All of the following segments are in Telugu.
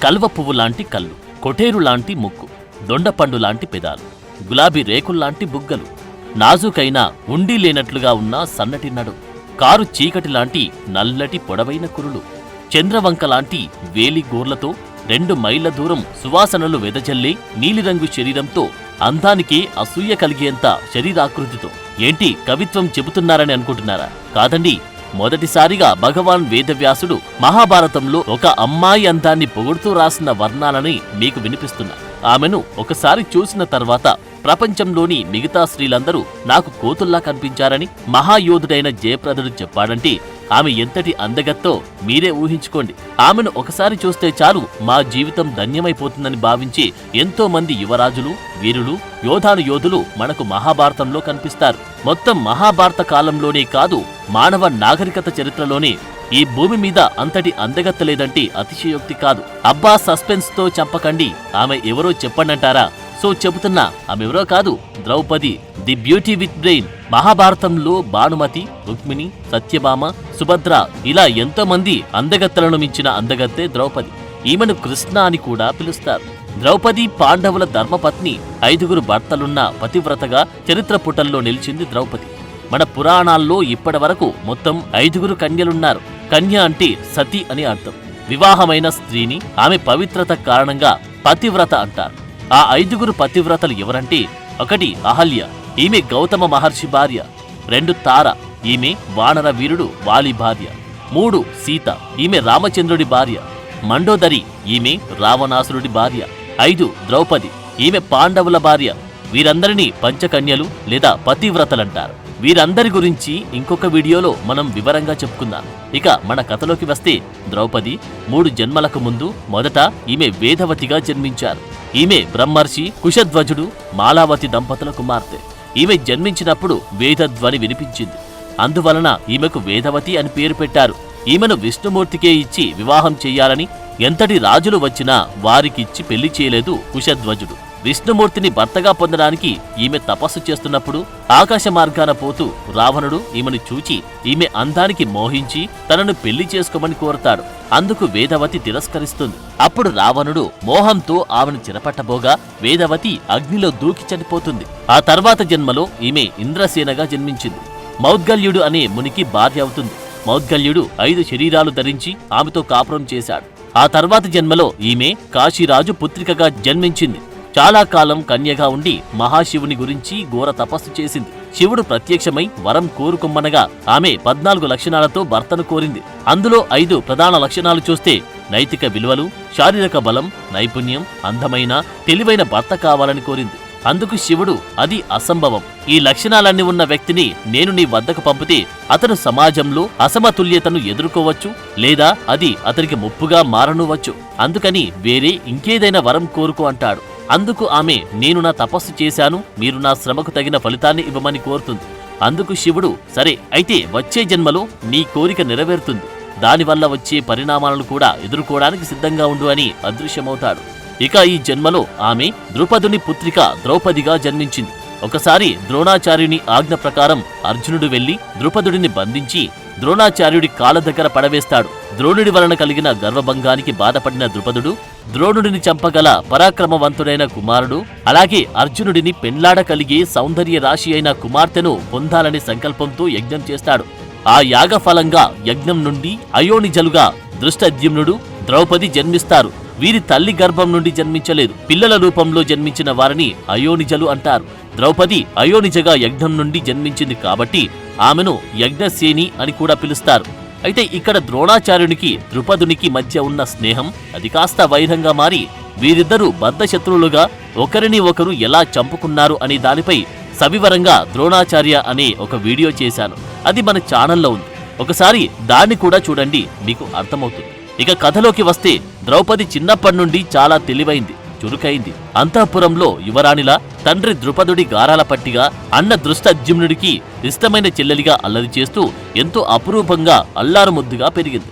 కల్వ పువ్వు లాంటి కళ్ళు, కొటేరు లాంటి ముక్కు, దొండపండు లాంటి పెదాలు, గులాబీ రేకుల్లాంటి బుగ్గలు, నాజుకైన ఉండి లేనట్లుగా ఉన్న సన్నటి నడు, కారు చీకటి లాంటి నల్లటి పొడవైన కురులు, చంద్రవంక లాంటి వేలి గోర్లతో 2 మైళ్ళ దూరం సువాసనలు వెదజల్లే నీలిరంగు శరీరంతో, అందానికే అసూయ కలిగేంత శరీరాకృతితో. ఏంటి కవిత్వం చెబుతున్నారని అనుకుంటున్నారా? కాదండి, మొదటిసారిగా భగవాన్ వేదవ్యాసుడు మహాభారతంలో ఒక అమ్మాయి అందాన్ని పొగుడుతూ రాసిన వర్ణాలని మీకు వినిపిస్తున్నా. ఆమెను ఒకసారి చూసిన తర్వాత ప్రపంచంలోని మిగతా స్త్రీలందరూ నాకు కోతుల్లా కనిపించారని మహాయోధుడైన జయప్రదుడు చెప్పాడంటే ఆమె ఎంతటి అందగత్తో మీరే ఊహించుకోండి. ఆమెను ఒకసారి చూస్తే చాలు మా జీవితం ధన్యమైపోతుందని భావించి ఎంతో మంది యువరాజులు, వీరులు, యోధులు మనకు మహాభారతంలో కనిపిస్తారు. మొత్తం మహాభారత కాలంలోనే కాదు, మానవ నాగరికత చరిత్రలోనే ఈ భూమి మీద అంతటి అందగత్తలేదంటే అతిశయోక్తి కాదు. అబ్బా, సస్పెన్స్ తో చంపకండి, ఆమె ఎవరో చెప్పండంటారా? సో చెబుతున్నా, ఆమెవరో కాదు, Draupadi, the beauty with brain. మహాభారతంలో భానుమతి, రుక్మిణి, సత్యభామ, సుభద్ర ఇలా ఎంతో మంది అందగత్తలను మించిన అందగత్తే ద్రౌపది. ఈమెను కృష్ణ అని కూడా పిలుస్తారు. ద్రౌపది పాండవుల ధర్మపత్ని. 5 భర్తలున్న పతివ్రతగా చరిత్ర పుటల్లో నిలిచింది ద్రౌపది. మన పురాణాల్లో ఇప్పటి వరకు మొత్తం 5 కన్యలున్నారు. కన్య అంటే సతి అని అర్థం. వివాహమైన స్త్రీని ఆమె పవిత్రత కారణంగా పతివ్రత అంటారు. ఆ 5 పతివ్రతలు ఎవరంటే, 1 అహల్య, ఈమె గౌతమ మహర్షి భార్య. 2 తార, ఈమె వానర వీరుడు వాలి భార్య. 3 సీత, ఈమె రామచంద్రుడి భార్య. మండోదరి, ఈమె రావణాసురుడి భార్య. 5 ద్రౌపది, ఈమె పాండవుల భార్య. వీరందరినీ పంచకన్యలు లేదా పతివ్రతలంటారు. వీరందరి గురించి ఇంకొక వీడియోలో మనం వివరంగా చెప్పుకుందాం. ఇక మన కథలోకి వస్తే, ద్రౌపది 3 జన్మలకు ముందు మొదట ఈమె వేదవతిగా జన్మించారు. ఈమె బ్రహ్మర్షి కుశధ్వజుడు మాలావతి దంపతుల కుమార్తె. ఈమె జన్మించినప్పుడు వేదధ్వని వినిపించింది. అందువలన ఈమెకు వేదవతి అని పేరు పెట్టారు. ఈమెను విష్ణుమూర్తికే ఇచ్చి వివాహం చెయ్యాలని ఎంతటి రాజులు వచ్చినా వారికిచ్చి పెళ్లి చేయలేదు కుశధ్వజుడు. విష్ణుమూర్తిని భర్తగా పొందడానికి ఈమె తపస్సు చేస్తున్నప్పుడు ఆకాశ మార్గాన పోతూ రావణుడు ఈమెను చూచి ఈమె అందానికి మోహించి తనను పెళ్లి చేసుకోమని కోరతాడు. అందుకు వేదవతి తిరస్కరిస్తుంది. అప్పుడు రావణుడు మోహంతో ఆమెను చెరపట్టబోగా వేదవతి అగ్నిలో దూకి చనిపోతుంది. ఆ తర్వాత జన్మలో ఈమె ఇంద్రసేనగా జన్మించింది. మౌద్గల్యుడు అనే మునికి భార్య అవుతుంది. మౌద్గల్యుడు 5 శరీరాలు ధరించి ఆమెతో కాపురం చేశాడు. ఆ తర్వాత జన్మలో ఈమె కాశీరాజు పుత్రికగా జన్మించింది. చాలా కాలం కన్యగా ఉండి మహాశివుని గురించి ఘోర తపస్సు చేసింది. శివుడు ప్రత్యక్షమై వరం కోరుకొమ్మనగా ఆమె 14 లక్షణాలతో భర్తను కోరింది. అందులో 5 ప్రధాన లక్షణాలు చూస్తే నైతిక విలువలు, శారీరక బలం, నైపుణ్యం, అందమైన తెలివైన భర్త కావాలని కోరింది. అందుకు శివుడు, అది అసంభవం. ఈ లక్షణాలన్నీ ఉన్న వ్యక్తిని నేను నీ వద్దకు పంపితే అతను సమాజంలో అసమతుల్యతను ఎదుర్కోవచ్చు, లేదా అది అతనికి ముప్పుగా మారనువచ్చు. అందుకని వేరే ఇంకేదైనా వరం కోరుకో అంటాడు. అందుకు ఆమె, నేను నా తపస్సు చేశాను, మీరు నా శ్రమకు తగిన ఫలితాన్ని ఇవ్వమని కోరుతుంది. అందుకు శివుడు, సరే అయితే వచ్చే జన్మలో నీ కోరిక నెరవేరుతుంది, దానివల్ల వచ్చే పరిణామాలను కూడా ఎదుర్కోవడానికి సిద్ధంగా ఉండు అని అదృశ్యమవుతాడు. ఇక ఈ జన్మలో ఆమె ద్రుపదుని పుత్రిక ద్రౌపదిగా జన్మించింది. ఒకసారి ద్రోణాచార్యుని ఆజ్ఞ ప్రకారం అర్జునుడు వెళ్లి ద్రుపదుడిని బంధించి ద్రోణాచార్యుడి కాళ్ళ దగ్గర పడవేస్తాడు. ద్రోణుడి వలన కలిగిన గర్వభంగానికి బాధపడిన ద్రుపదుడు ద్రోణుడిని చంపగల పరాక్రమవంతుడైన కుమారుడు, అలాగే అర్జునుడిని పెండ్లాడ కలిగే సౌందర్య రాశి అయిన కుమార్తెను పొందాలనే సంకల్పంతో యజ్ఞం చేస్తాడు. ఆ యాగఫలంగా యజ్ఞం నుండి అయోనిజలుగా దృష్టద్యుమ్నుడు, ద్రౌపది జన్మిస్తారు. వీరి తల్లి గర్భం నుండి జన్మించలేదు. పిల్లల రూపంలో జన్మించిన వారిని అయోనిజలు అంటారు. ద్రౌపది అయోనిజగా యజ్ఞం నుండి జన్మించింది కాబట్టి ఆమెను యజ్ఞసేని అని కూడా పిలుస్తారు. అయితే ఇక్కడ ద్రోణాచార్యునికి ద్రుపదునికి మధ్య ఉన్న స్నేహం అది కాస్త వైరంగా మారి వీరిద్దరూ బద్ధశత్రువులుగా ఒకరిని ఒకరు ఎలా చంపుకున్నారు అనే దానిపై సవివరంగా ద్రోణాచార్య అనే ఒక వీడియో చేశాను. అది మన ఛానల్లో ఉంది. ఒకసారి దాన్ని కూడా చూడండి, మీకు అర్థమవుతుంది. ఇక కథలోకి వస్తే, ద్రౌపది చిన్నప్పటి నుండి చాలా తెలివైంది, చురుకైంది. అంతఃపురంలో యువరాణిలా, తండ్రి ద్రుపదుడి గారాల పట్టిగా, అన్న దృష్టద్యుమ్నుడికి ఇష్టమైన చెల్లెలిగా అల్లరి చేస్తూ ఎంతో అపురూపంగా అల్లారుముద్దుగా పెరిగింది.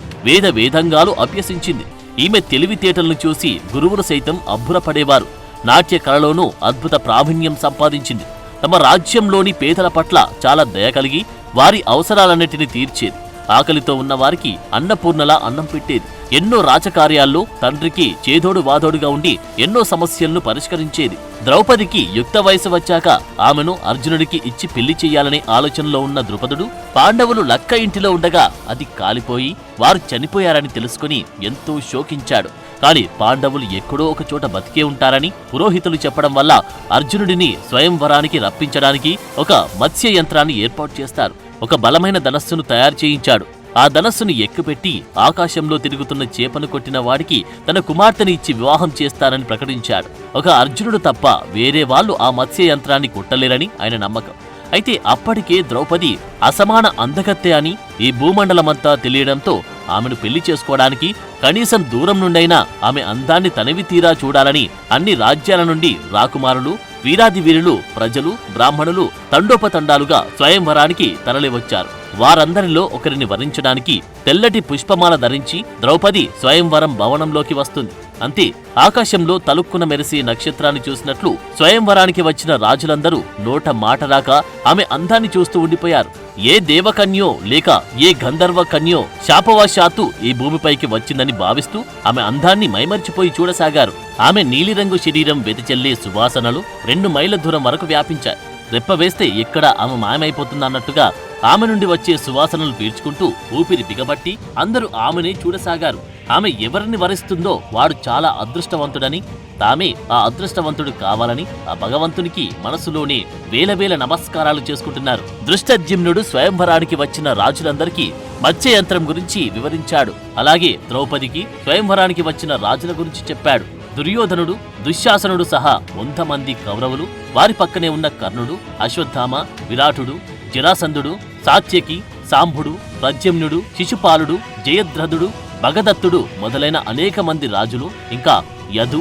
వేదంగాలు అభ్యసించింది. ఈమె తెలివితేటలను చూసి గురువులు సైతం అబ్బురపడేవారు. నాట్య కళలోనూ అద్భుత ప్రావీణ్యం సంపాదించింది. తమ రాజ్యంలోని పేదల పట్ల చాలా దయ కలిగి వారి అవసరాలన్నిటినీ తీర్చేది. ఆకలితో ఉన్న వారికి అన్నపూర్ణలా అన్నం పెట్టేది. ఎన్నో రాజకార్యాల్లో తండ్రికి చేదోడు వాదోడుగా ఉండి ఎన్నో సమస్యలను పరిష్కరించేది. ద్రౌపదికి యుక్త వయసు వచ్చాక ఆమెను అర్జునుడికి ఇచ్చి పెళ్లి చెయ్యాలనే ఆలోచనలో ఉన్న ద్రుపదుడు పాండవులు లక్క ఇంటిలో ఉండగా అది కాలిపోయి వారు చనిపోయారని తెలుసుకుని ఎంతో శోకించాడు. కాని పాండవులు ఎక్కడో ఒక చోట బతికే ఉంటారని పురోహితులు చెప్పడం వల్ల అర్జునుడిని స్వయంవరానికి రప్పించడానికి ఒక మత్స్య యంత్రాన్ని ఏర్పాటు చేస్తారు. ఒక బలమైన ధనస్సును తయారు చేయించాడు. ఆ ధనస్సును ఎక్కుపెట్టి ఆకాశంలో తిరుగుతున్న చేపను కొట్టిన వాడికి తన కుమార్తెని ఇచ్చి వివాహం చేస్తానని ప్రకటించాడు. ఒక అర్జునుడు తప్ప వేరే వాళ్ళు ఆ మత్స్య యంత్రాన్ని కొట్టలేరని ఆయన నమ్మకం. అయితే అప్పటికే ద్రౌపది అసమాన అందగత్తె అని ఈ భూమండలమంతా తెలియడంతో ఆమెను పెళ్లి చేసుకోవడానికి కనీసం దూరం నుండైనా ఆమె అందాన్ని తనివి తీరా చూడాలని అన్ని రాజ్యాల నుండి రాకుమారులు, వీరాది వీరులు, ప్రజలు, బ్రాహ్మణులు తండోపతండాలుగా స్వయంవరానికి తరలివచ్చారు. వారందరిలో ఒకరిని వరించడానికి తెల్లటి పుష్పమాల ధరించి ద్రౌపది స్వయంవరం భవనంలోకి వస్తుంది. అంతే, ఆకాశంలో తలుక్కున మెరిసే నక్షత్రాన్ని చూసినట్లు స్వయంవరానికి వచ్చిన రాజులందరూ నోట మాట రాక ఆమె అందాన్ని చూస్తూ ఉండిపోయారు. ఏ దేవకన్యో లేక ఏ గంధర్వ కన్యో శాపవశాత్తు ఈ భూమిపైకి వచ్చిందని భావిస్తూ ఆమె అందాన్ని మైమర్చిపోయి చూడసాగారు. ఆమె నీలిరంగు శరీరం వెదజల్లే సువాసనలు 2 మైళ్ళ దూరం వరకు వ్యాపించాయి. రెప్ప వేస్తే ఎక్కడ ఆమె మాయమైపోతుందన్నట్టుగా ఆమె నుండి వచ్చే సువాసనలు పీల్చుకుంటూ ఊపిరి బిగబట్టి అందరూ ఆమెనే చూడసాగారు. ఆమె ఎవరిని వరిస్తుందో వాడు చాలా అదృష్టవంతుడని, తామే ఆ అదృష్టవంతుడు కావాలని ఆ భగవంతునికి మనసులోనే వేల నమస్కారాలు చేసుకుంటున్నారు. దృష్టద్యుమ్నుడు స్వయంవరానికి వచ్చిన రాజులందరికీ మత్స్య యంత్రం గురించి వివరించాడు. అలాగే ద్రౌపదికి స్వయంవరానికి వచ్చిన రాజుల గురించి చెప్పాడు. దుర్యోధనుడు, దుశ్శాసనుడు సహా 100 మంది కౌరవులు, వారి పక్కనే ఉన్న కర్ణుడు, అశ్వత్థామ, విరాటుడు, జరాసంధుడు, సాత్యకి, సాంబుడు, ప్రద్యుమ్నుడు, శిశుపాలుడు, జయద్రథుడు, భగదత్తుడు మొదలైన అనేక మంది రాజులు, ఇంకా యదు,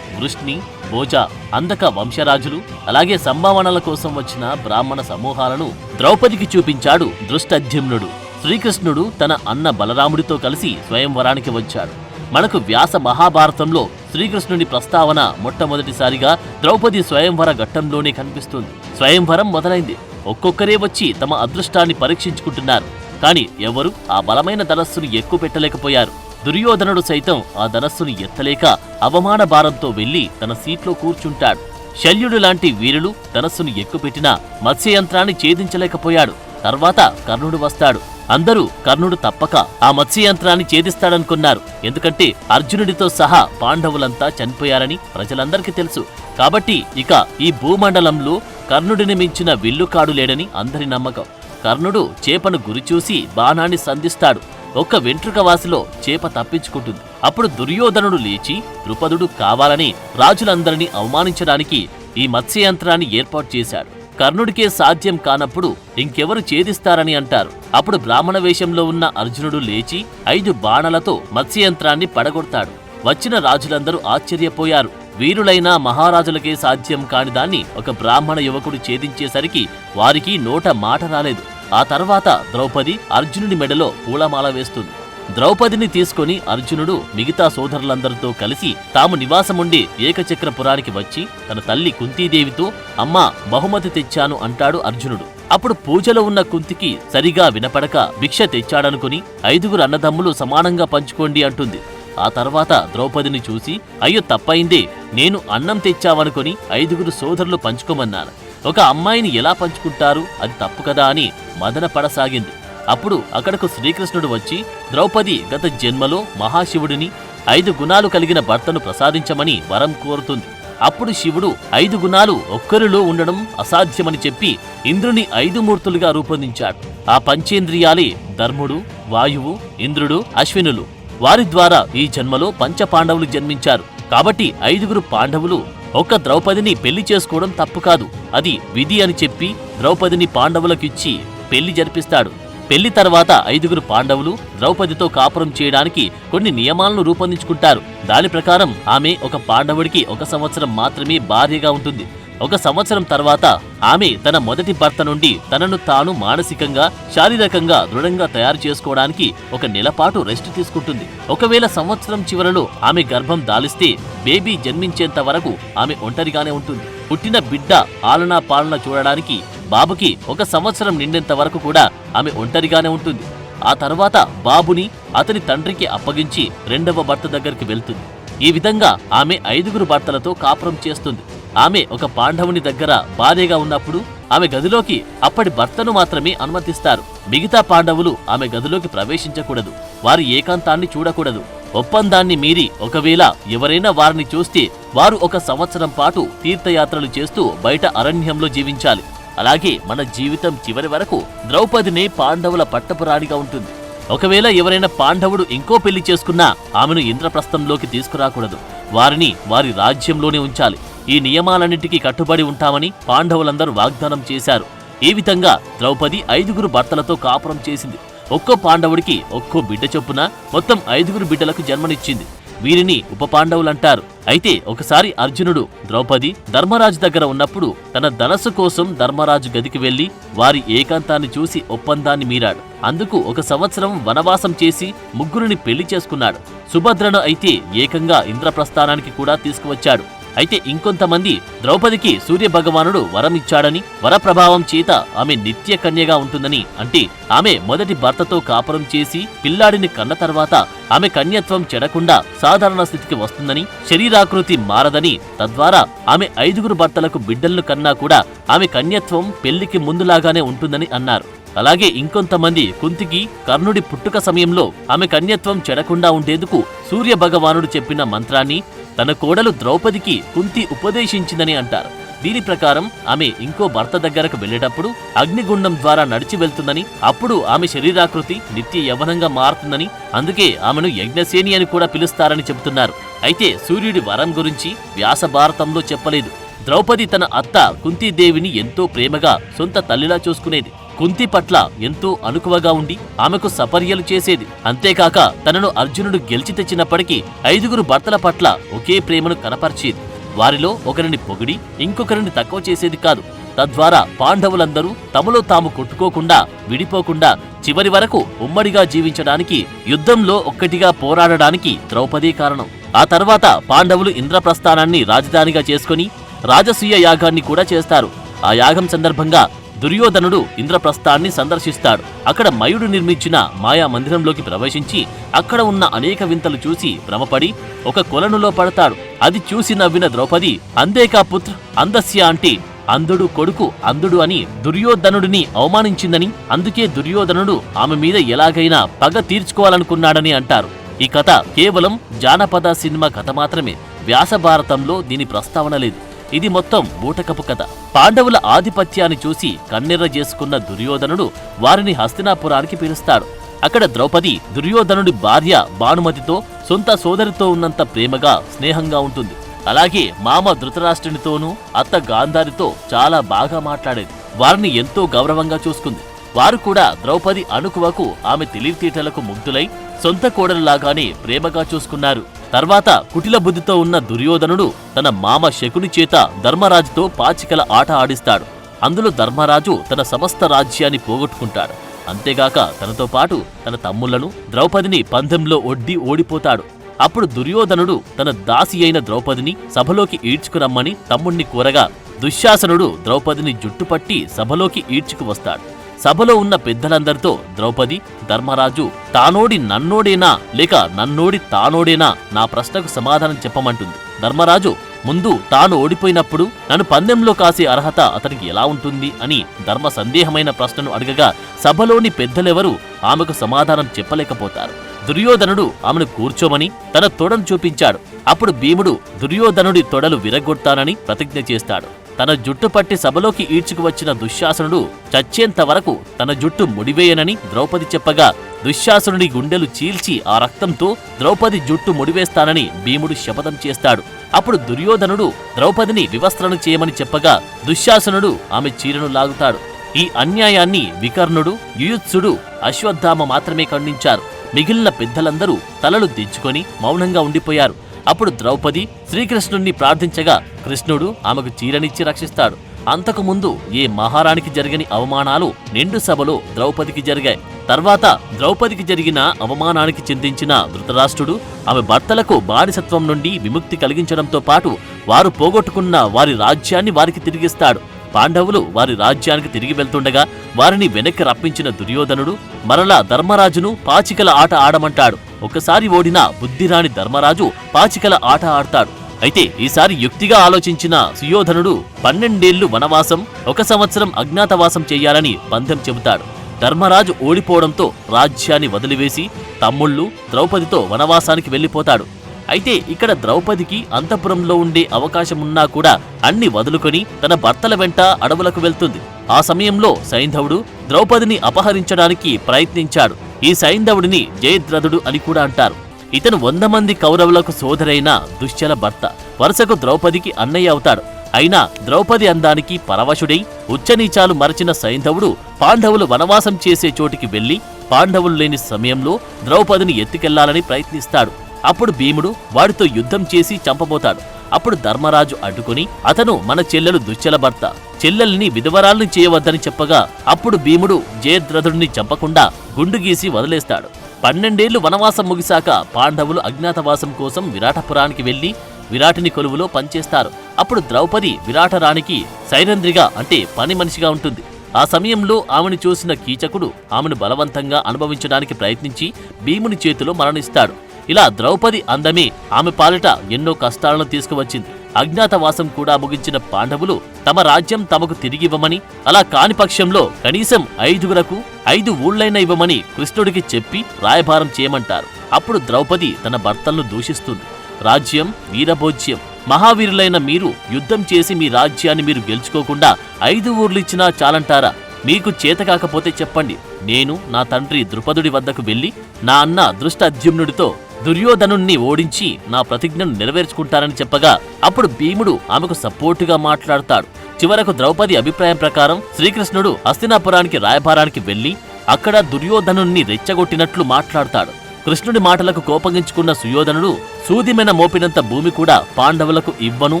వృష్ణి, భోజ, అందక వంశరాజులు, అలాగే సంభావనల కోసం వచ్చిన బ్రాహ్మణ సమూహాలను ద్రౌపదికి చూపించాడు దృష్టద్యుమ్నుడు. శ్రీకృష్ణుడు తన అన్న బలరాముడితో కలిసి స్వయంవరానికి వచ్చాడు. మనకు వ్యాస మహాభారతంలో శ్రీకృష్ణుని ప్రస్తావన మొట్టమొదటిసారిగా ద్రౌపది స్వయంవర ఘట్టంలోనే కనిపిస్తుంది. స్వయంవరం మొదలైంది. ఒక్కొక్కరే వచ్చి తమ అదృష్టాన్ని పరీక్షించుకుంటున్నారు. కాని ఎవరు ఆ బలమైన ధనస్సును ఎక్కుపెట్టలేకపోయారు. దుర్యోధనుడు సైతం ఆ ధనస్సును ఎత్తలేక అవమాన భారంతో వెళ్లి తన సీట్లో కూర్చుంటాడు. శల్యుడు లాంటి వీరులు ధనస్సును ఎక్కుపెట్టినా మత్స్యయంత్రాన్ని ఛేదించలేకపోయాడు. తర్వాత కర్ణుడు వస్తాడు. అందరూ కర్ణుడు తప్పక ఆ మత్స్యయంత్రాన్ని ఛేదిస్తాడనుకున్నారు. ఎందుకంటే అర్జునుడితో సహా పాండవులంతా చనిపోయారని ప్రజలందరికీ తెలుసు. కాబట్టి ఇక ఈ భూమండలంలో కర్ణుడిని మించిన విల్లుకాడు లేడని అందరి నమ్మకం. కర్ణుడు చేపను గురిచూసి బాణాన్ని సంధిస్తాడు. ఒక్క వెంట్రుక వాసిలో చేప తప్పించుకుంటుంది. అప్పుడు దుర్యోధనుడు లేచి ద్రుపదుడు కావాలని రాజులందరినీ అవమానించడానికి ఈ మత్స్యయంత్రాన్ని ఏర్పాటు చేశాడు. కర్ణుడికే సాధ్యం కానప్పుడు ఇంకెవరు ఛేదిస్తారని అంటారు. అప్పుడు బ్రాహ్మణ వేషంలో ఉన్న అర్జునుడు లేచి 5 బాణలతో మత్స్యయంత్రాన్ని పడగొడతాడు. వచ్చిన రాజులందరూ ఆశ్చర్యపోయారు. వీరులైన మహారాజులకే సాధ్యం కాని దాన్ని ఒక బ్రాహ్మణ యువకుడు ఛేదించేసరికి వారికి నోట మాట రాలేదు. ఆ తర్వాత ద్రౌపది అర్జునుడి మెడలో పూలమాల వేస్తుంది. ద్రౌపదిని తీసుకొని అర్జునుడు మిగతా సోదరులందరితో కలిసి తాము నివాసముండి ఏకచక్రపురానికి వచ్చి తన తల్లి కుంతీదేవితో అమ్మా బహుమతి తెచ్చాను అంటాడు అర్జునుడు. అప్పుడు పూజలో ఉన్న కుంతికి సరిగా వినపడక భిక్ష తెచ్చాడనుకుని 5 అన్నదమ్ములు సమానంగా పంచుకోండి అంటుంది. ఆ తర్వాత ద్రౌపదిని చూసి అయ్యో తప్పైందే, నేను అన్నం తెచ్చావనుకుని 5 సోదరులు పంచుకోమన్నాను. ఒక అమ్మాయిని ఎలా పంచుకుంటారు, అది తప్పు కదా అని మదన పడసాగింది. అప్పుడు అక్కడకు శ్రీకృష్ణుడు వచ్చి ద్రౌపది గత జన్మలో మహాశివుడిని 5 గుణాలు కలిగిన భర్తను ప్రసాదించమని వరం కోరుతుంది. అప్పుడు శివుడు 5 గుణాలు ఒక్కరిలో ఉండడం అసాధ్యమని చెప్పి ఇంద్రుని 5 మూర్తులుగా రూపొందించాడు. ఆ పంచేంద్రియాలే ధర్ముడు, వాయువు, ఇంద్రుడు, అశ్వినులు. వారి ద్వారా ఈ జన్మలో పంచపాండవులు జన్మించారు. కాబట్టి 5 పాండవులు ఒక్క ద్రౌపదిని పెళ్లి చేసుకోవడం తప్పు కాదు, అది విధి అని చెప్పి ద్రౌపదిని పాండవులకిచ్చి పెళ్లి జరిపిస్తాడు. పెళ్లి తర్వాత 5 పాండవులు ద్రౌపదితో కాపురం చేయడానికి కొన్ని నియమాలను రూపొందించుకుంటారు. దాని ప్రకారం ఆమె ఒక పాండవుడికి 1 సంవత్సరం మాత్రమే భార్యగా ఉంటుంది. 1 సంవత్సరం తర్వాత ఆమె తన మొదటి భర్త నుండి తనను తాను మానసికంగా, శారీరకంగా దృఢంగా తయారు చేసుకోవడానికి 1 నెల పాటు రెస్ట్ తీసుకుంటుంది. ఒకవేళ సంవత్సరం చివరలో ఆమె గర్భం దాలిస్తే బేబీ జన్మించేంత వరకు ఆమె ఒంటరిగానే ఉంటుంది. పుట్టిన బిడ్డ ఆలనా పాలన చూడడానికి బాబుకి 1 సంవత్సరం నిండేంత వరకు కూడా ఆమె ఒంటరిగానే ఉంటుంది. ఆ తర్వాత బాబుని అతని తండ్రికి అప్పగించి రెండవ భర్త దగ్గరికి వెళ్తుంది. ఈ విధంగా ఆమె 5 భర్తలతో కాపురం చేస్తుంది. ఆమె ఒక పాండవుని దగ్గర భార్యగా ఉన్నప్పుడు ఆమె గదిలోకి అప్పటి భర్తను మాత్రమే అనుమతిస్తారు. మిగతా పాండవులు ఆమె గదిలోకి ప్రవేశించకూడదు, వారి ఏకాంతాన్ని చూడకూడదు. ఒప్పందాన్ని మీరి ఒకవేళ ఎవరైనా వారిని చూస్తే వారు 1 సంవత్సరం పాటు తీర్థయాత్రలు చేస్తూ బయట అరణ్యంలో జీవించాలి. అలాగే మన జీవితం చివరి వరకు ద్రౌపదినే పాండవుల పట్టపురాణిగా ఉంటుంది. ఒకవేళ ఎవరైనా పాండవుడు ఇంకో పెళ్లి చేసుకున్నా ఆమెను ఇంద్రప్రస్థంలోకి తీసుకురాకూడదు, వారిని వారి రాజ్యంలోనే ఉంచాలి. ఈ నియమాలన్నింటికీ కట్టుబడి ఉంటామని పాండవులందరూ వాగ్దానం చేశారు. ఈ విధంగా ద్రౌపది 5 భర్తలతో కాపురం చేసింది. ఒక్కో పాండవుడికి ఒక్కో బిడ్డ చొప్పున మొత్తం 5 బిడ్డలకు జన్మనిచ్చింది. వీరిని ఉప పాండవులంటారు. అయితే ఒకసారి అర్జునుడు ద్రౌపది ధర్మరాజు దగ్గర ఉన్నప్పుడు తన ధనస్సు కోసం ధర్మరాజు గదికి వెళ్లి వారి ఏకాంతాన్ని చూసి ఒప్పందాన్ని మీరాడు. అందుకు 1 సంవత్సరం వనవాసం చేసి 3 పెళ్లి చేసుకున్నాడు. సుభద్రను అయితే ఏకంగా ఇంద్రప్రస్థానానికి కూడా తీసుకువచ్చాడు. అయితే ఇంకొంతమంది ద్రౌపదికి సూర్య భగవానుడు వరం ఇచ్చాడని, వరప్రభావం చేత ఆమె నిత్య కన్యగా ఉంటుందని, అంటే ఆమె మొదటి భర్తతో కాపురం చేసి పిల్లాడిని కన్న తర్వాత ఆమె కన్యత్వం చెడకుండా సాధారణ స్థితికి వస్తుందని, శరీరాకృతి మారదని, తద్వారా ఆమె 5 భర్తలకు బిడ్డలను కన్నా కూడా ఆమె కన్యత్వం పెళ్లికి ముందులాగానే ఉంటుందని అన్నారు. అలాగే ఇంకొంతమంది కుంతికి కర్ణుడి పుట్టుక సమయంలో ఆమె కన్యత్వం చెడకుండా ఉండేందుకు సూర్య భగవానుడు చెప్పిన మంత్రాన్ని తన కోడలు ద్రౌపదికి కుంతి ఉపదేశించిందని అంటారు. దీని ప్రకారం ఆమె ఇంకో భర్త దగ్గరకు వెళ్లేటప్పుడు అగ్నిగుండం ద్వారా నడిచి వెళ్తుందని, అప్పుడు ఆమె శరీరాకృతి నిత్య యవ్వనంగా మారుతుందని, అందుకే ఆమెను యజ్ఞసేని అని కూడా పిలుస్తారని చెబుతున్నారు. అయితే సూర్యుడి వరం గురించి వ్యాస భారతంలో చెప్పలేదు. ద్రౌపది తన అత్త కుంతీదేవిని ఎంతో ప్రేమగా సొంత తల్లిలా చూసుకునేది. కుంతి పట్ల ఎంతో అనుకువగా ఉండి ఆమెకు సపర్యలు చేసేది. అంతేకాక తనను అర్జునుడు గెలిచి తెచ్చినప్పటికీ 5 భర్తల పట్ల ఒకే ప్రేమను కనపరిచేది. వారిలో ఒకరిని పొగిడి ఇంకొకరిని తక్కువ చేసేది కాదు. తద్వారా పాండవులందరూ తమలో తాము కొట్టుకోకుండా విడిపోకుండా చివరి వరకు ఉమ్మడిగా జీవించడానికి, యుద్ధంలో ఒక్కటిగా పోరాడడానికి ద్రౌపది కారణం. ఆ తర్వాత పాండవులు ఇంద్రప్రస్థానాన్ని రాజధానిగా చేసుకుని రాజసూయ యాగాన్ని కూడా చేస్తారు. ఆ యాగం సందర్భంగా దుర్యోధనుడు ఇంద్రప్రస్థాన్ని సందర్శిస్తాడు. అక్కడ మయుడు నిర్మించిన మాయా మందిరంలోకి ప్రవేశించి అక్కడ ఉన్న అనేక వింతలు చూసి భ్రమపడి ఒక కొలనులో పడతాడు. అది చూసి నవ్విన ద్రౌపది అందేకా పుత్ర అందస్య అంటే అంధుడు కొడుకు అంధుడు అని దుర్యోధనుడిని అవమానించిందని, అందుకే దుర్యోధనుడు ఆమె మీద ఎలాగైనా పగ తీర్చుకోవాలనుకున్నాడని అంటారు. ఈ కథ కేవలం జానపద సినిమా కథ మాత్రమే. వ్యాస భారతంలో దీని ప్రస్తావన లేదు. ఇది మొత్తం బూటకపు కథ. పాండవుల ఆధిపత్యాన్ని చూసి కన్నెర్ర చేసుకున్న దుర్యోధనుడు వారిని హస్తినాపురానికి పిలుస్తాడు. అక్కడ ద్రౌపది దుర్యోధనుడి భార్య భానుమతితో సొంత సోదరితో ఉన్నంత ప్రేమగా స్నేహంగా ఉంటుంది. అలాగే మామ ధృతరాష్ట్రునితోనూ అత్త గాంధారితో చాలా బాగా మాట్లాడేది. వారిని ఎంతో గౌరవంగా చూసుకుంది. వారు కూడా ద్రౌపది అణుకువకు ఆమె తెలివితేటలకు ముగ్ధులై సొంత కోడలులాగానే ప్రేమగా చూసుకున్నారు. తర్వాత కుటిల బుద్ధితో ఉన్న దుర్యోధనుడు తన మామ శకుని చేత ధర్మరాజుతో పాచికల ఆట ఆడిస్తాడు. అందులో ధర్మరాజు తన సమస్త రాజ్యాన్ని పోగొట్టుకుంటాడు. అంతేగాక తనతో పాటు తన తమ్ముళ్లను ద్రౌపదిని పందెంలో ఒడ్డి ఓడిపోతాడు. అప్పుడు దుర్యోధనుడు తన దాసి అయిన ద్రౌపదిని సభలోకి ఈడ్చుకురమ్మని తమ్ముణ్ణి కోరగా దుశ్శాసనుడు ద్రౌపదిని జుట్టుపట్టి సభలోకి ఈడ్చుకు వస్తాడు. సభలో ఉన్న పెద్దలందరితో ద్రౌపది ధర్మరాజు తానోడి నన్నోడేనా లేక నన్నోడి తానోడేనా నా ప్రశ్నకు సమాధానం చెప్పమంటుంది. ధర్మరాజు ముందు తాను ఓడిపోయినప్పుడు నన్ను పందెంలో కాసే అర్హత అతనికి ఎలా ఉంటుంది అని ధర్మ సందేహమైన ప్రశ్నను అడగగా సభలోని పెద్దలెవరూ ఆమెకు సమాధానం చెప్పలేకపోతారు. దుర్యోధనుడు ఆమెను కూర్చోమని తన తొడను చూపించాడు. అప్పుడు భీముడు దుర్యోధనుడి తొడలు విరగొడతానని ప్రతిజ్ఞ చేస్తాడు. తన జుట్టు పట్టి సభలోకి ఈడ్చుకు వచ్చిన దుశ్శాసనుడు చచ్చేంత వరకు తన జుట్టు ముడివేయనని ద్రౌపది చెప్పగా దుశ్శాసనుడి గుండెలు చీల్చి ఆ రక్తంతో ద్రౌపది జుట్టు ముడివేస్తానని భీముడు శపథం చేస్తాడు. అప్పుడు దుర్యోధనుడు ద్రౌపదిని వివస్త్రను చేయమని చెప్పగా దుశ్శాసనుడు ఆమె చీరను లాగుతాడు. ఈ అన్యాయాన్ని వికర్ణుడు, యుయుత్సుడు, అశ్వత్థామ మాత్రమే ఖండించారు. మిగిలిన పెద్దలందరూ తలలు దించుకొని మౌనంగా ఉండిపోయారు. అప్పుడు ద్రౌపది శ్రీకృష్ణుణ్ణి ప్రార్థించగా కృష్ణుడు ఆమెకు చీరనిచ్చి రక్షిస్తాడు. అంతకుముందు ఏ మహారాణికి జరగని అవమానాలు నిండు సభలో ద్రౌపదికి జరిగాయి. తర్వాత ద్రౌపదికి జరిగిన అవమానానికి చింతించిన ధృతరాష్ట్రుడు ఆమె భర్తలకు బానిసత్వం నుండి విముక్తి కలిగించడంతో పాటు వారు పోగొట్టుకున్న వారి రాజ్యాన్ని వారికి తిరిగిస్తాడు. పాండవులు వారి రాజ్యానికి తిరిగి వెళ్తుండగా వారిని వెనక్కి రప్పించిన దుర్యోధనుడు మరలా ధర్మరాజును పాచికల ఆట ఆడమంటాడు. ఒకసారి ఓడిన బుద్ధిరాని ధర్మరాజు పాచికల ఆట ఆడతాడు. అయితే ఈసారి యుక్తిగా ఆలోచించిన సుయోధనుడు 12 ఏళ్లు వనవాసం, 1 సంవత్సరం అజ్ఞాతవాసం చెయ్యాలని పందెం చెబుతాడు. ధర్మరాజు ఓడిపోవడంతో రాజ్యాన్ని వదిలివేసి తమ్ముళ్ళు ద్రౌపదితో వనవాసానికి వెళ్లిపోతాడు. అయితే ఇక్కడ ద్రౌపదికి అంతఃపురంలో ఉండే అవకాశమున్నా కూడా అన్ని వదులుకొని తన భర్తల వెంట అడవులకు వెళ్తుంది. ఆ సమయంలో సైంధవుడు ద్రౌపదిని అపహరించడానికి ప్రయత్నించాడు. ఈ సైంధవుడిని జయద్రథుడు అని కూడా అంటారు. ఇతను 100 మంది కౌరవులకు సోదరైన దుశ్శల భర్త. వరుసకు ద్రౌపదికి అన్నయ్య అవుతాడు. అయినా ద్రౌపది అందానికి పరవశుడై ఉచ్చనీచాలు మరచిన సైంధవుడు పాండవులు వనవాసం చేసే చోటికి వెళ్లి పాండవులు లేని సమయంలో ద్రౌపదిని ఎత్తుకెళ్లాలని ప్రయత్నిస్తాడు. అప్పుడు భీముడు వాడితో యుద్ధం చేసి చంపబోతాడు. అప్పుడు ధర్మరాజు అడ్డుకుని అతను మన చెల్లెలు దుశ్శల భర్త, చెల్లెల్ని విధవరాల్ని చేయవద్దని చెప్పగా అప్పుడు భీముడు జయద్రథుడిని చంపకుండా గుండు గీసి వదిలేస్తాడు. 12 ఏళ్లు వనవాసం ముగిశాక పాండవులు అజ్ఞాతవాసం కోసం విరాటపురానికి వెళ్లి విరాటుని కొలువులో పనిచేస్తారు. అప్పుడు ద్రౌపది విరాటరానికి సైరంధ్రిగా అంటే పని మనిషిగా ఉంటుంది. ఆ సమయంలో ఆమెను చూసిన కీచకుడు ఆమెను బలవంతంగా అనుభవించడానికి ప్రయత్నించి భీముని చేతిలో మరణిస్తాడు. ఇలా ద్రౌపది అందమే ఆమె పాలిట ఎన్నో కష్టాలను తీసుకువచ్చింది. అజ్ఞాతవాసం కూడా ముగించిన పాండవులు తమ రాజ్యం తమకు తిరిగివ్వమని, అలా కాని పక్షంలో కనీసం 5గురకు 5 ఊళ్ళైనా ఇవ్వమని కృష్ణుడికి చెప్పి రాయబారం చేయమంటారు. అప్పుడు ద్రౌపది తన భర్తలను దూషిస్తుంది. రాజ్యం వీరభోజ్యం, మహావీరులైన మీరు యుద్ధం చేసి మీ రాజ్యాన్ని మీరు గెలుచుకోకుండా 5 ఊర్లు ఇచ్చినా చాలంటారా? మీకు చేతకాకపోతే చెప్పండి, నేను నా తండ్రి ద్రుపదుడి వద్దకు వెళ్లి నా అన్న దృష్టద్యుమ్నుడితో దుర్యోధనుణ్ణి ఓడించి నా ప్రతిజ్ఞను నెరవేర్చుకుంటానని చెప్పగా అప్పుడు భీముడు ఆమెకు సపోర్టుగా మాట్లాడతాడు. చివరకు ద్రౌపది అభిప్రాయం ప్రకారం శ్రీకృష్ణుడు హస్తినాపురానికి రాయబారానికి వెళ్లి అక్కడ దుర్యోధనుణ్ణి రెచ్చగొట్టినట్లు మాట్లాడతాడు. కృష్ణుడి మాటలకు కోపగించుకున్న సుయోధనుడు సూదిమెన మోపినంత భూమి కూడా పాండవులకు ఇవ్వను,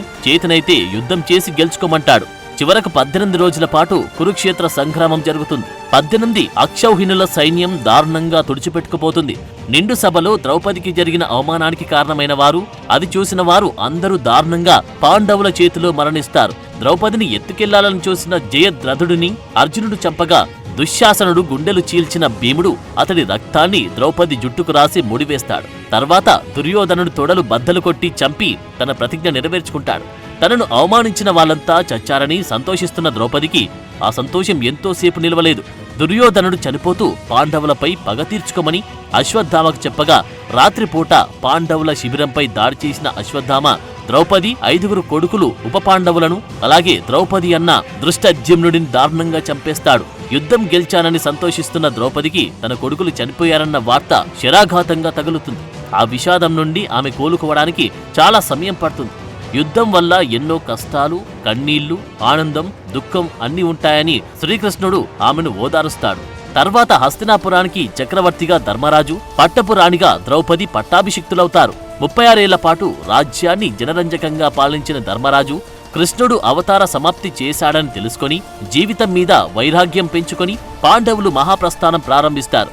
చేతనైతే యుద్ధం చేసి గెలుచుకోమంటాడు. చివరకు 18 రోజుల పాటు కురుక్షేత్ర సంగ్రామం జరుగుతుంది. 18 అక్షౌహిణుల సైన్యం దారుణంగా తుడిచిపెట్టుకుపోతుంది. నిండు సభలో ద్రౌపదికి జరిగిన అవమానానికి కారణమైన వారు, అది చూసిన వారు అందరూ దారుణంగా పాండవుల చేతిలో మరణిస్తారు. ద్రౌపదిని ఎత్తుకెళ్లాలని చూసిన జయద్రథుడిని అర్జునుడు చంపగా దుశ్శాసనుడు గుండెలు చీల్చిన భీముడు అతడి రక్తాన్ని ద్రౌపది జుట్టుకు రాసి ముడివేస్తాడు. తర్వాత దుర్యోధనుడు తొడలు బద్దలు కొట్టి చంపి తన ప్రతిజ్ఞ నెరవేర్చుకుంటాడు. తనను అవమానించిన వాళ్ళంతా చచ్చారని సంతోషిస్తున్న ద్రౌపదికి ఆ సంతోషం ఎంతోసేపు నిలవలేదు. దుర్యోధనుడు చనిపోతూ పాండవులపై పగ తీర్చుకోమని అశ్వత్థామకు చెప్పగా రాత్రిపూట పాండవుల శిబిరంపై దాడి చేసిన అశ్వత్థామ ద్రౌపది 5గురు కొడుకులు ఉప పాండవులను అలాగే ద్రౌపది అన్న దృష్టద్యుమ్నుడిని దారుణంగా చంపేస్తాడు. యుద్ధం గెలిచానని సంతోషిస్తున్న ద్రౌపదికి తన కొడుకులు చనిపోయారన్న వార్త శరాఘాతంగా తగులుతుంది. ఆ విషాదం నుండి ఆమె కోలుకోవడానికి చాలా సమయం పడుతుంది. యుద్ధం వల్ల ఎన్నో కష్టాలు, కన్నీళ్లు, ఆనందం, దుఃఖం అన్నీ ఉంటాయని శ్రీకృష్ణుడు ఆమెను ఓదారుస్తాడు. తర్వాత హస్తినాపురానికి చక్రవర్తిగా ధర్మరాజు, పట్టపురాణిగా ద్రౌపది పట్టాభిషిక్తులవుతారు. 36 ఏళ్ల పాటు రాజ్యాన్ని జనరంజకంగా పాలించిన ధర్మరాజు కృష్ణుడు అవతార సమాప్తి చేశాడని తెలుసుకొని జీవితం మీద వైరాగ్యం పెంచుకొని పాండవులు మహాప్రస్థానం ప్రారంభిస్తారు.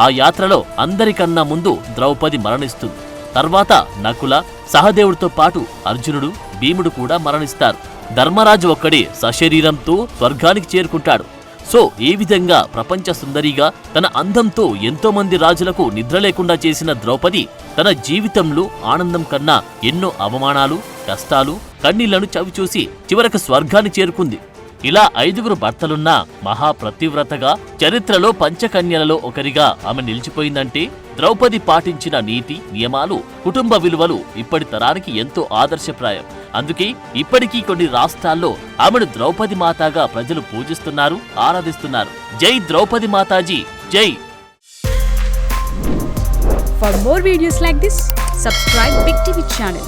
ఆ యాత్రలో అందరికన్నా ముందు ద్రౌపది మరణిస్తుంది. తర్వాత నకుల, సహదేవుడితో పాటు అర్జునుడు, భీముడు కూడా మరణిస్తారు. ధర్మరాజు ఒక్కడే సశరీరంతో స్వర్గానికి చేరుకుంటాడు. సో ఈ విధంగా ప్రపంచ సుందరిగా తన అందంతో ఎంతో మంది రాజులకు నిద్ర లేకుండా చేసిన ద్రౌపది తన జీవితంలో ఆనందం కన్నా ఎన్నో అవమానాలు, కష్టాలు, కన్నీళ్లను చవిచూసి చివరకు స్వర్గాన్ని చేరుకుంది. ఇలా 5గురు భర్తలున్న మహాప్రతివ్రతగా చరిత్రలో పంచకన్యలలో ఒకరిగా ఆమె నిలిచిపోయిందంటే ద్రౌపది పాటించిన నీతి, నియమాలు, కుటుంబ విలువలు ఇప్పటి తరానికి ఎంతో ఆదర్శప్రాయం. అందుకే ఇప్పటికీ కొన్ని రాష్ట్రాల్లో ఆమెను ద్రౌపది మాతాగా ప్రజలు పూజిస్తున్నారు, ఆరాధిస్తున్నారు. జై ద్రౌపది మాతాజీ జై. For more videos like this, subscribe Big TV channel.